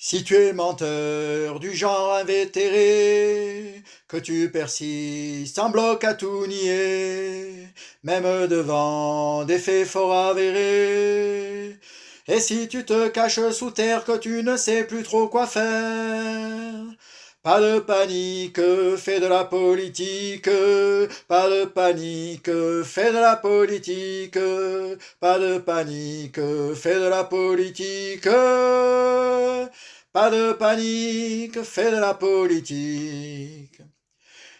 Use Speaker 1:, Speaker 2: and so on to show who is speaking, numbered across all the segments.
Speaker 1: Si tu es menteur du genre invétéré, que tu persistes en bloc à tout nier, même devant des faits fort avérés, et si tu te caches sous terre que tu ne sais plus trop quoi faire, pas de panique, fais de la politique, pas de panique, fais de la politique, pas de panique, fais de la politique. Pas de panique, fais de la politique.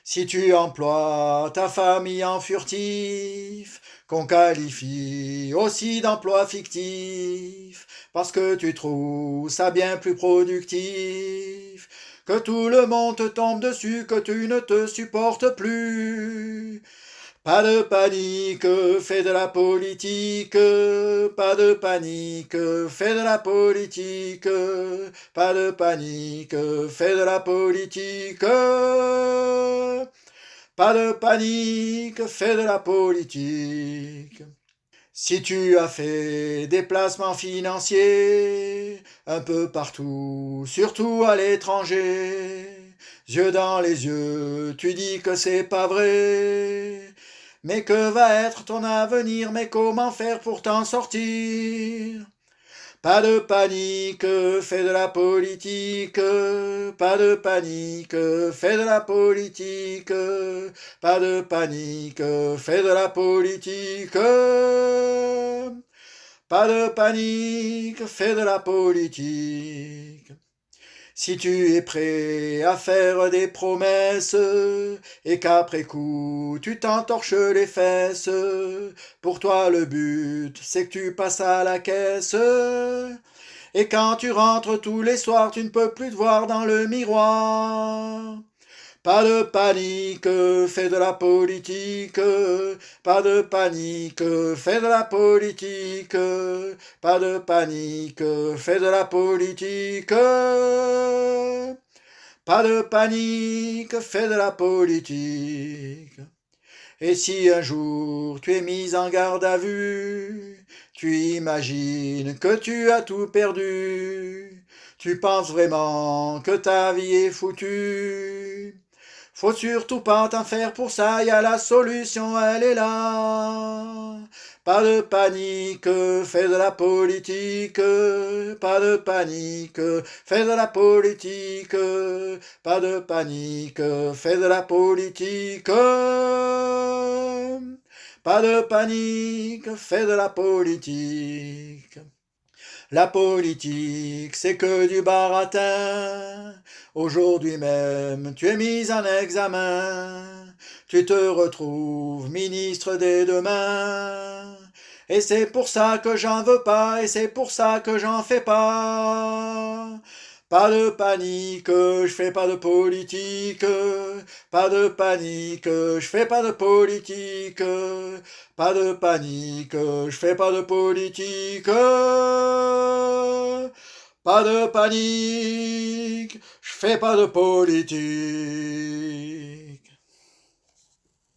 Speaker 1: Si tu emploies ta famille en furtif, qu'on qualifie aussi d'emploi fictif, parce que tu trouves ça bien plus productif, que tout le monde te tombe dessus, que tu ne te supportes plus. Pas de panique, fais de la politique, pas de panique, fais de la politique, pas de panique, fais de la politique, pas de panique, fais de la politique. Si tu as fait des placements financiers un peu partout, surtout à l'étranger, yeux dans les yeux, tu dis que c'est pas vrai. Mais que va être ton avenir? Mais comment faire pour t'en sortir? Pas de panique, fais de la politique. Pas de panique, fais de la politique. Pas de panique, fais de la politique. Pas de panique, fais de la politique. Si tu es prêt à faire des promesses et qu'après coup tu t'entorches les fesses, pour toi le but c'est que tu passes à la caisse. Et quand tu rentres tous les soirs, tu ne peux plus te voir dans le miroir. Pas de panique, fais de la politique. Pas de panique, fais de la politique. Pas de panique, fais de la politique. Pas de panique, fais de la politique. Et si un jour tu es mis en garde à vue, tu imagines que tu as tout perdu. Tu penses vraiment que ta vie est foutue. Faut surtout pas t'en faire pour ça, y a la solution, elle est là. Pas de panique, fais de la politique. Pas de panique, fais de la politique. Pas de panique, fais de la politique. Pas de panique, fais de la politique. La politique, c'est que du baratin. Aujourd'hui même, tu es mis en examen. Tu te retrouves ministre dès demain. Et c'est pour ça que j'en veux pas, et c'est pour ça que j'en fais pas. Pas de panique, je fais pas de politique. Pas de panique, je fais pas de politique. Pas de panique, je fais pas de politique. Pas de panique, je fais pas de politique.